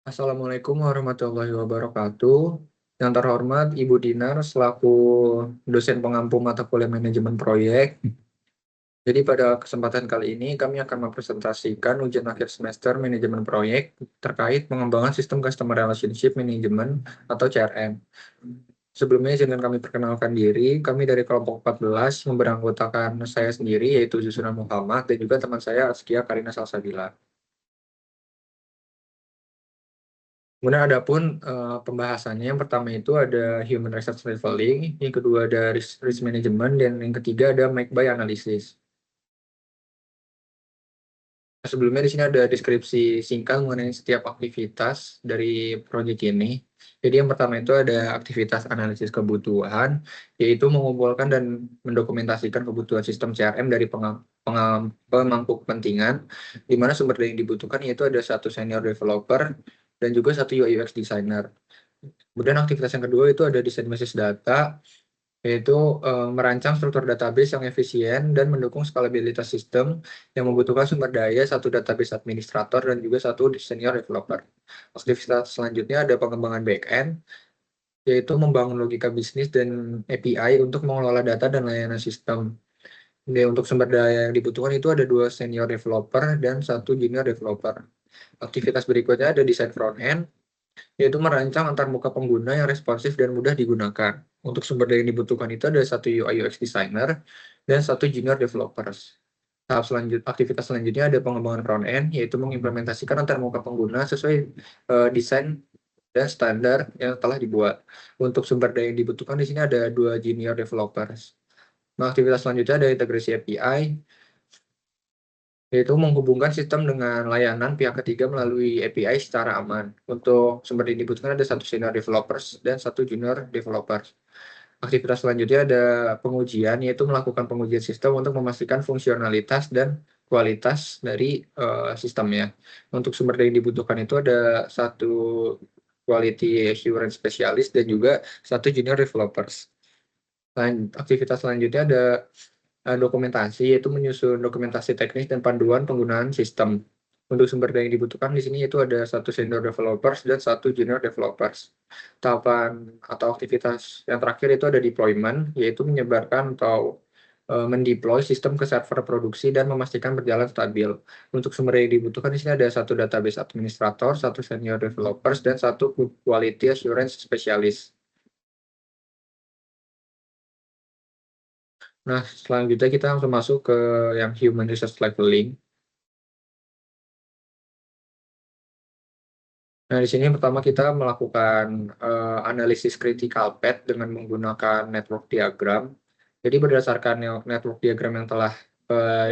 Assalamualaikum warahmatullahi wabarakatuh. Yang terhormat Ibu Dinar selaku dosen pengampu mata kuliah manajemen proyek. Jadi pada kesempatan kali ini kami akan mempresentasikan ujian akhir semester manajemen proyek terkait pengembangan sistem Customer Relationship Management atau CRM. Sebelumnya izinkan kami perkenalkan diri. Kami dari kelompok 14 yang beranggotakan saya sendiri yaitu Zusuna Muhammad dan juga teman saya Askia Karina Salsabila. Kemudian ada pun pembahasannya. Yang pertama itu ada human resource leveling, yang kedua ada risk management, dan yang ketiga ada make buy analysis. Sebelumnya di sini ada deskripsi singkat mengenai setiap aktivitas dari proyek ini. Jadi yang pertama itu ada aktivitas analisis kebutuhan, yaitu mengumpulkan dan mendokumentasikan kebutuhan sistem CRM dari pemangku kepentingan, di mana sumber daya yang dibutuhkan yaitu ada satu senior developer dan juga satu UI UX designer. Kemudian aktivitas yang kedua itu ada desain basis data, yaitu merancang struktur database yang efisien dan mendukung skalabilitas sistem yang membutuhkan sumber daya satu database administrator dan juga satu senior developer. Aktivitas selanjutnya ada pengembangan backend, yaitu membangun logika bisnis dan API untuk mengelola data dan layanan sistem. Jadi, untuk sumber daya yang dibutuhkan itu ada dua senior developer dan satu junior developer. Aktivitas berikutnya ada desain front end, yaitu merancang antarmuka pengguna yang responsif dan mudah digunakan. Untuk sumber daya yang dibutuhkan itu ada satu UI UX designer dan satu junior developers. Aktivitas selanjutnya ada pengembangan front end, yaitu mengimplementasikan antarmuka pengguna sesuai desain dan standar yang telah dibuat. Untuk sumber daya yang dibutuhkan di sini ada dua junior developers. Nah, aktivitas selanjutnya ada integrasi API, yaitu menghubungkan sistem dengan layanan pihak ketiga melalui API secara aman. Untuk sumber yang dibutuhkan ada satu senior developers dan satu junior developers. Aktivitas selanjutnya ada pengujian, yaitu melakukan pengujian sistem untuk memastikan fungsionalitas dan kualitas dari sistemnya. Untuk sumber yang dibutuhkan itu ada satu quality assurance specialist dan juga satu junior developers. Aktivitas selanjutnya ada dokumentasi, yaitu menyusun dokumentasi teknis dan panduan penggunaan sistem. Untuk sumber daya yang dibutuhkan di sini itu ada satu senior developers dan satu junior developers. Tahapan atau aktivitas yang terakhir itu ada deployment, yaitu menyebarkan atau mendeploy sistem ke server produksi dan memastikan berjalan stabil. Untuk sumber daya yang dibutuhkan di sini ada satu database administrator, satu senior developers, dan satu quality assurance specialist. Nah, selanjutnya kita langsung masuk ke yang human resource leveling. Nah, di sini pertama kita melakukan analisis critical path dengan menggunakan network diagram. Jadi berdasarkan network diagram yang telah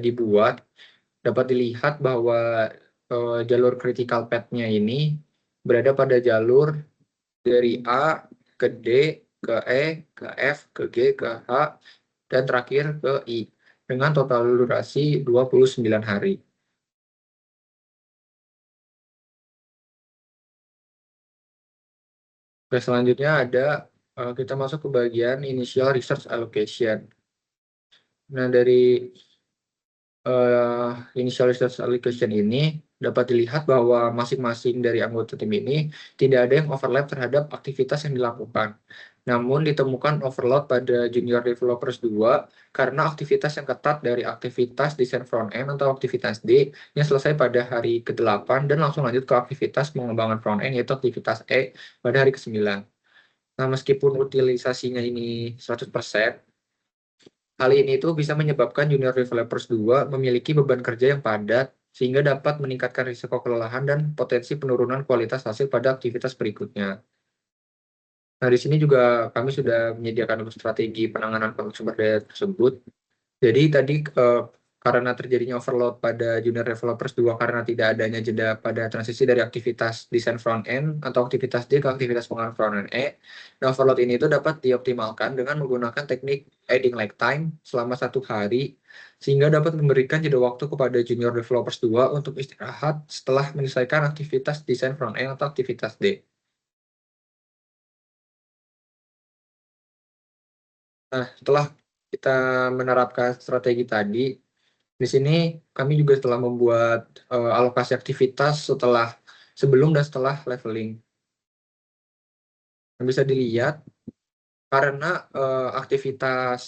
dibuat, dapat dilihat bahwa jalur critical path-nya ini berada pada jalur dari A ke D, ke E, ke F, ke G, ke H, dan terakhir ke I, dengan total durasi 29 hari. Oke, selanjutnya ada kita masuk ke bagian initial research allocation. Nah, dari initial research allocation ini dapat dilihat bahwa masing-masing dari anggota tim ini tidak ada yang overlap terhadap aktivitas yang dilakukan. Namun ditemukan overload pada junior developers 2 karena aktivitas yang ketat dari aktivitas desain front end atau aktivitas D yang selesai pada hari ke-8 dan langsung lanjut ke aktivitas pengembangan front end yaitu aktivitas E pada hari ke-9. Nah, meskipun utilisasinya ini 100%, hal ini itu bisa menyebabkan junior developers 2 memiliki beban kerja yang padat sehingga dapat meningkatkan risiko kelelahan dan potensi penurunan kualitas hasil pada aktivitas berikutnya. Nah, di sini juga kami sudah menyediakan strategi penanganan konflik sumber daya tersebut. Jadi tadi karena terjadinya overload pada junior developers 2 karena tidak adanya jeda pada transisi dari aktivitas desain front end atau aktivitas D ke aktivitas pengembangan front end E. Nah, overload ini itu dapat dioptimalkan dengan menggunakan teknik adding lag time selama 1 hari sehingga dapat memberikan jeda waktu kepada junior developers 2 untuk istirahat setelah menyelesaikan aktivitas desain front end atau aktivitas D. Nah, setelah kita menerapkan strategi tadi, di sini kami juga telah membuat alokasi aktivitas setelah sebelum dan setelah leveling. Bisa dilihat karena aktivitas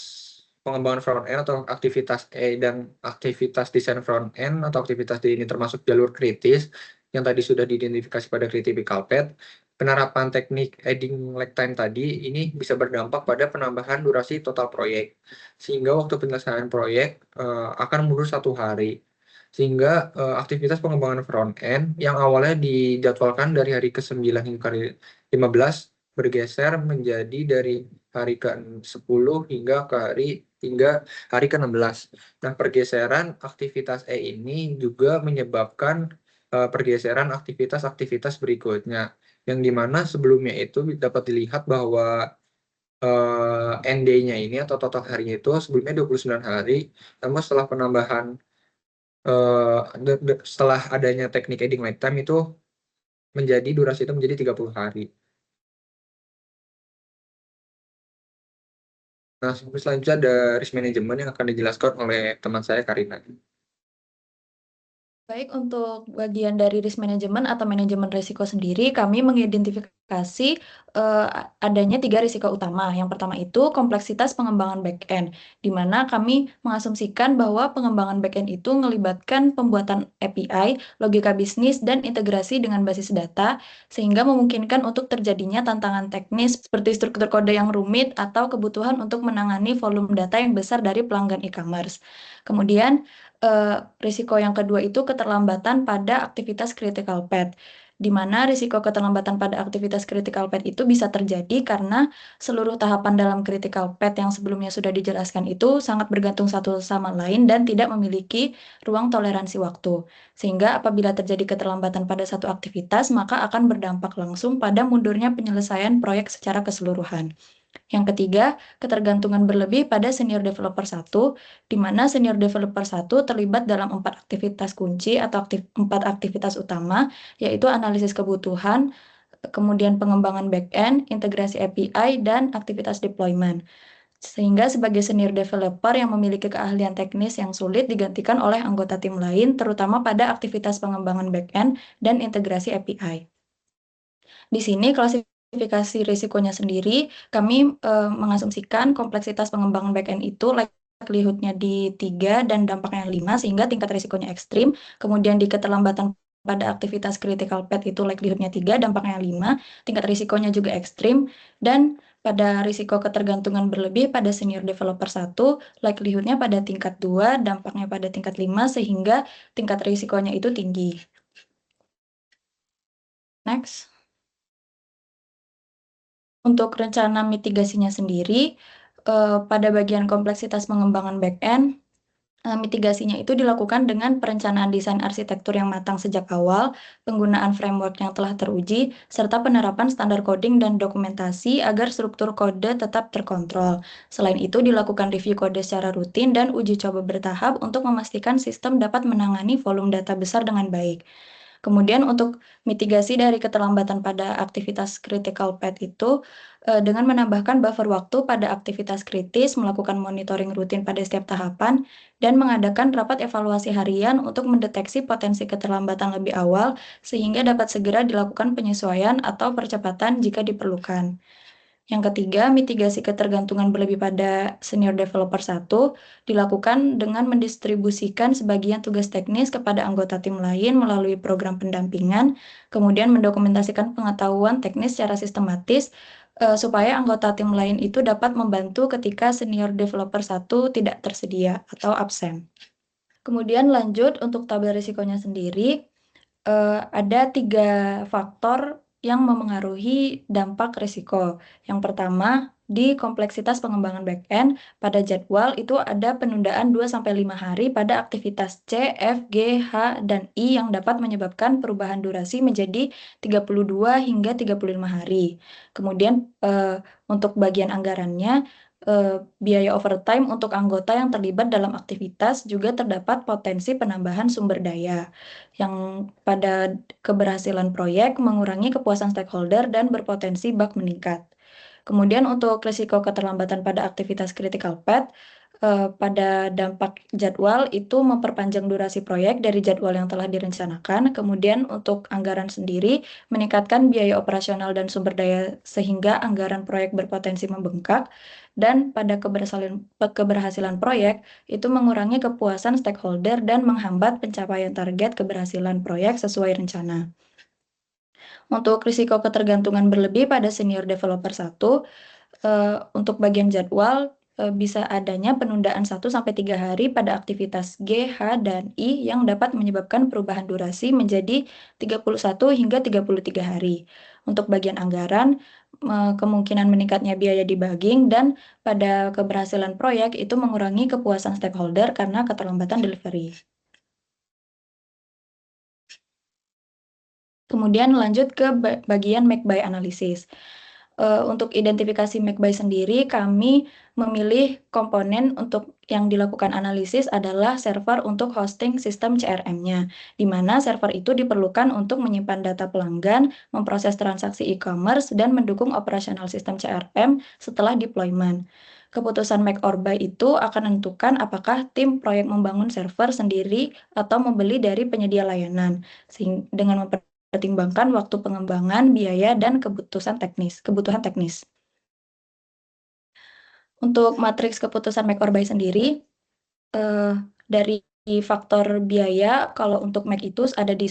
pengembangan front end atau aktivitas dan aktivitas desain front end atau aktivitas di ini termasuk jalur kritis yang tadi sudah diidentifikasi pada critical path, penerapan teknik adding lag time tadi ini bisa berdampak pada penambahan durasi total proyek, sehingga waktu penyelesaian proyek akan mundur 1 hari. Sehingga aktivitas pengembangan front end yang awalnya dijadwalkan dari hari ke-9 hingga ke-15 bergeser menjadi dari hari ke-10 hingga hari ke-16. Nah, pergeseran aktivitas ini juga menyebabkan pergeseran aktivitas-aktivitas berikutnya, yang dimana sebelumnya itu dapat dilihat bahwa ND-nya ini atau total harinya itu sebelumnya 29 hari, namun setelah penambahan setelah adanya teknik adding lag time itu durasi itu menjadi 30 hari. Nah, selanjutnya ada risk management yang akan dijelaskan oleh teman saya, Karina. Baik, untuk bagian dari risk management atau manajemen risiko sendiri, kami mengidentifikasi adanya 3 risiko utama. Yang pertama itu kompleksitas pengembangan back-end, di mana kami mengasumsikan bahwa pengembangan back-end itu melibatkan pembuatan API, logika bisnis, dan integrasi dengan basis data, sehingga memungkinkan untuk terjadinya tantangan teknis seperti struktur kode yang rumit atau kebutuhan untuk menangani volume data yang besar dari pelanggan e-commerce. Kemudian, risiko yang kedua itu keterlambatan pada aktivitas critical path, di mana risiko keterlambatan pada aktivitas critical path itu bisa terjadi karena seluruh tahapan dalam critical path yang sebelumnya sudah dijelaskan itu sangat bergantung satu sama lain dan tidak memiliki ruang toleransi waktu. Sehingga apabila terjadi keterlambatan pada satu aktivitas, maka akan berdampak langsung pada mundurnya penyelesaian proyek secara keseluruhan. Yang ketiga, ketergantungan berlebih pada senior developer 1, di mana senior developer 1 terlibat dalam 4 aktivitas kunci atau 4 aktivitas utama, yaitu analisis kebutuhan, kemudian pengembangan back-end, integrasi API, dan aktivitas deployment. Sehingga sebagai senior developer yang memiliki keahlian teknis yang sulit digantikan oleh anggota tim lain, terutama pada aktivitas pengembangan back-end dan integrasi API. Di sini klasifikasi risikonya sendiri, kami mengasumsikan kompleksitas pengembangan back-end itu likelihood-nya di 3 dan dampaknya 5, sehingga tingkat risikonya ekstrim. Kemudian di keterlambatan pada aktivitas critical path itu likelihood-nya 3, dampaknya 5, tingkat risikonya juga ekstrim. Dan pada risiko ketergantungan berlebih pada senior developer 1, likelihood-nya pada tingkat 2, dampaknya pada tingkat 5, sehingga tingkat risikonya itu tinggi. Next. Untuk rencana mitigasinya sendiri, pada bagian kompleksitas pengembangan back-end, mitigasinya itu dilakukan dengan perencanaan desain arsitektur yang matang sejak awal, penggunaan framework yang telah teruji, serta penerapan standar coding dan dokumentasi agar struktur kode tetap terkontrol. Selain itu, dilakukan review kode secara rutin dan uji coba bertahap untuk memastikan sistem dapat menangani volume data besar dengan baik. Kemudian untuk mitigasi dari keterlambatan pada aktivitas critical path itu, dengan menambahkan buffer waktu pada aktivitas kritis, melakukan monitoring rutin pada setiap tahapan, dan mengadakan rapat evaluasi harian untuk mendeteksi potensi keterlambatan lebih awal, sehingga dapat segera dilakukan penyesuaian atau percepatan jika diperlukan. Yang ketiga, mitigasi ketergantungan berlebih pada senior developer 1 dilakukan dengan mendistribusikan sebagian tugas teknis kepada anggota tim lain melalui program pendampingan, kemudian mendokumentasikan pengetahuan teknis secara sistematis, supaya anggota tim lain itu dapat membantu ketika senior developer 1 tidak tersedia atau absen. Kemudian lanjut untuk tabel risikonya sendiri, ada 3 faktor yang memengaruhi dampak risiko. Yang pertama, di kompleksitas pengembangan back-end, pada jadwal itu ada penundaan 2-5 hari pada aktivitas C, F, G, H, dan I yang dapat menyebabkan perubahan durasi menjadi 32 hingga 35 hari. Kemudian, untuk bagian anggarannya, biaya overtime untuk anggota yang terlibat dalam aktivitas juga terdapat potensi penambahan sumber daya yang pada keberhasilan proyek mengurangi kepuasan stakeholder dan berpotensi bug meningkat. Kemudian untuk risiko keterlambatan pada aktivitas critical path, pada dampak jadwal itu memperpanjang durasi proyek dari jadwal yang telah direncanakan. Kemudian untuk anggaran sendiri meningkatkan biaya operasional dan sumber daya sehingga anggaran proyek berpotensi membengkak. Dan pada keberhasilan proyek itu mengurangi kepuasan stakeholder dan menghambat pencapaian target keberhasilan proyek sesuai rencana. Untuk risiko ketergantungan berlebih pada senior developer 1, untuk bagian jadwal bisa adanya penundaan 1-3 hari pada aktivitas G, H, dan I yang dapat menyebabkan perubahan durasi menjadi 31 hingga 33 hari. Untuk bagian anggaran, kemungkinan meningkatnya biaya debugging dan pada keberhasilan proyek itu mengurangi kepuasan stakeholder karena keterlambatan delivery. Kemudian lanjut ke bagian make buy analysis. Untuk identifikasi make buy sendiri, kami memilih komponen untuk yang dilakukan analisis adalah server untuk hosting sistem CRM-nya, di mana server itu diperlukan untuk menyimpan data pelanggan, memproses transaksi e-commerce, dan mendukung operasional sistem CRM setelah deployment. Keputusan make or buy itu akan menentukan apakah tim proyek membangun server sendiri atau membeli dari penyedia layanan, dengan mempertimbangkan waktu pengembangan, biaya, dan kebutuhan teknis. Untuk matriks keputusan make or buy sendiri, dari faktor biaya, kalau untuk make itu ada di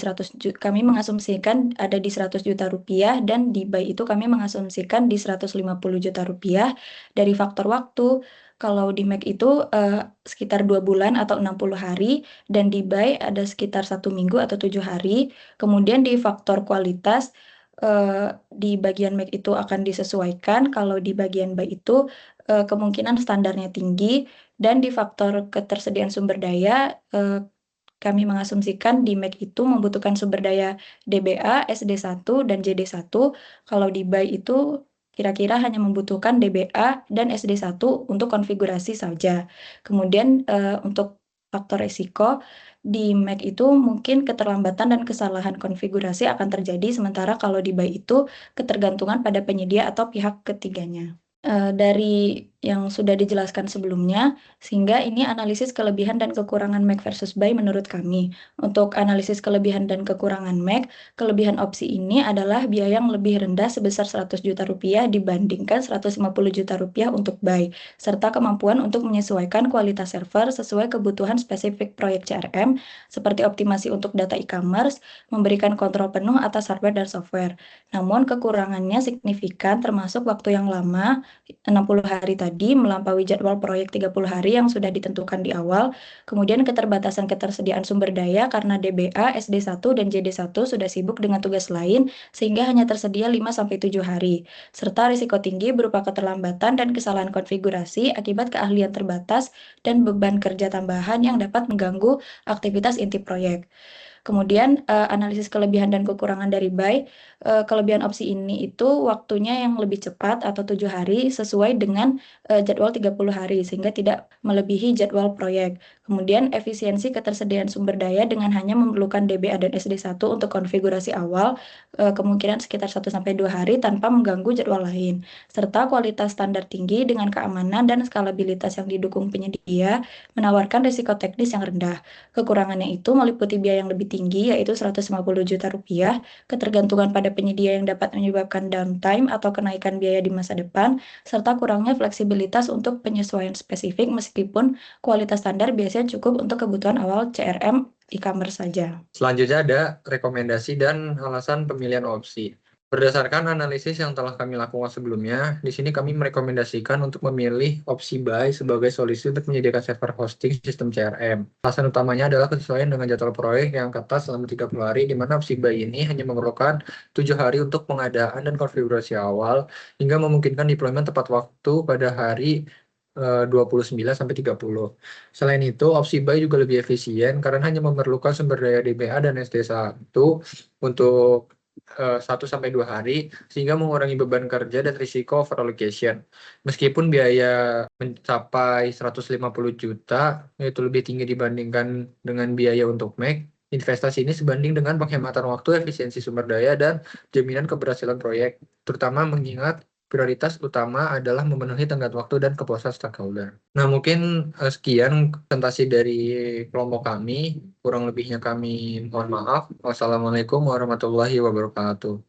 kami mengasumsikan ada di 100 juta rupiah, dan di buy itu kami mengasumsikan di 150 juta rupiah. Dari faktor waktu, kalau di make itu sekitar 2 bulan atau 60 hari, dan di buy ada sekitar 1 minggu atau 7 hari. Kemudian di faktor kualitas, di bagian make itu akan disesuaikan, kalau di bagian buy itu kemungkinan standarnya tinggi, dan di faktor ketersediaan sumber daya, kami mengasumsikan di make itu membutuhkan sumber daya DBA, SD1, dan JD1. Kalau di buy itu kira-kira hanya membutuhkan DBA dan SD1 untuk konfigurasi saja. Kemudian untuk faktor risiko, di make itu mungkin keterlambatan dan kesalahan konfigurasi akan terjadi, sementara kalau di buy itu ketergantungan pada penyedia atau pihak ketiganya. Dari yang sudah dijelaskan sebelumnya, sehingga ini analisis kelebihan dan kekurangan make versus buy menurut kami. Untuk analisis kelebihan dan kekurangan make, kelebihan opsi ini adalah biaya yang lebih rendah sebesar 100 juta rupiah dibandingkan 150 juta rupiah untuk buy, serta kemampuan untuk menyesuaikan kualitas server sesuai kebutuhan spesifik proyek CRM, seperti optimasi untuk data e-commerce, memberikan kontrol penuh atas hardware dan software. Namun kekurangannya signifikan, termasuk waktu yang lama, 60 hari tadi melampaui jadwal proyek 30 hari yang sudah ditentukan di awal, kemudian keterbatasan ketersediaan sumber daya karena DBA, SD1, dan JD1 sudah sibuk dengan tugas lain sehingga hanya tersedia 5-7 hari, serta risiko tinggi berupa keterlambatan dan kesalahan konfigurasi akibat keahlian terbatas dan beban kerja tambahan yang dapat mengganggu aktivitas inti proyek. Kemudian analisis kelebihan dan kekurangan dari buy, kelebihan opsi ini itu waktunya yang lebih cepat atau 7 hari sesuai dengan jadwal 30 hari sehingga tidak melebihi jadwal proyek. Kemudian efisiensi ketersediaan sumber daya dengan hanya memerlukan DBA dan SD1 untuk konfigurasi awal, kemungkinan sekitar 1-2 hari tanpa mengganggu jadwal lain. Serta kualitas standar tinggi dengan keamanan dan skalabilitas yang didukung penyedia menawarkan risiko teknis yang rendah. Kekurangannya itu meliputi biaya yang lebih tinggi, yaitu 150 juta rupiah, ketergantungan pada penyedia yang dapat menyebabkan downtime atau kenaikan biaya di masa depan, serta kurangnya fleksibilitas untuk penyesuaian spesifik meskipun kualitas standar biasanya cukup untuk kebutuhan awal CRM e-commerce saja. Selanjutnya ada rekomendasi dan alasan pemilihan opsi. Berdasarkan analisis yang telah kami lakukan sebelumnya, di sini kami merekomendasikan untuk memilih opsi buy sebagai solusi untuk menyediakan server hosting sistem CRM. Alasan utamanya adalah kesesuaian dengan jadwal proyek yang ketat selama 30 hari, di mana opsi buy ini hanya memerlukan 7 hari untuk pengadaan dan konfigurasi awal, hingga memungkinkan deployment tepat waktu pada hari 29-30. Selain itu, opsi buy juga lebih efisien karena hanya memerlukan sumber daya DBA dan SD1 untuk 1-2 hari, sehingga mengurangi beban kerja dan risiko overallocation. Meskipun biaya mencapai 150 juta, yaitu lebih tinggi dibandingkan dengan biaya untuk make, investasi ini sebanding dengan penghematan waktu, efisiensi sumber daya, dan jaminan keberhasilan proyek, terutama mengingat prioritas utama adalah memenuhi tenggat waktu dan kepuasan stakeholder. Nah, mungkin sekian presentasi dari kelompok kami. Kurang lebihnya kami mohon maaf. Wassalamualaikum warahmatullahi wabarakatuh.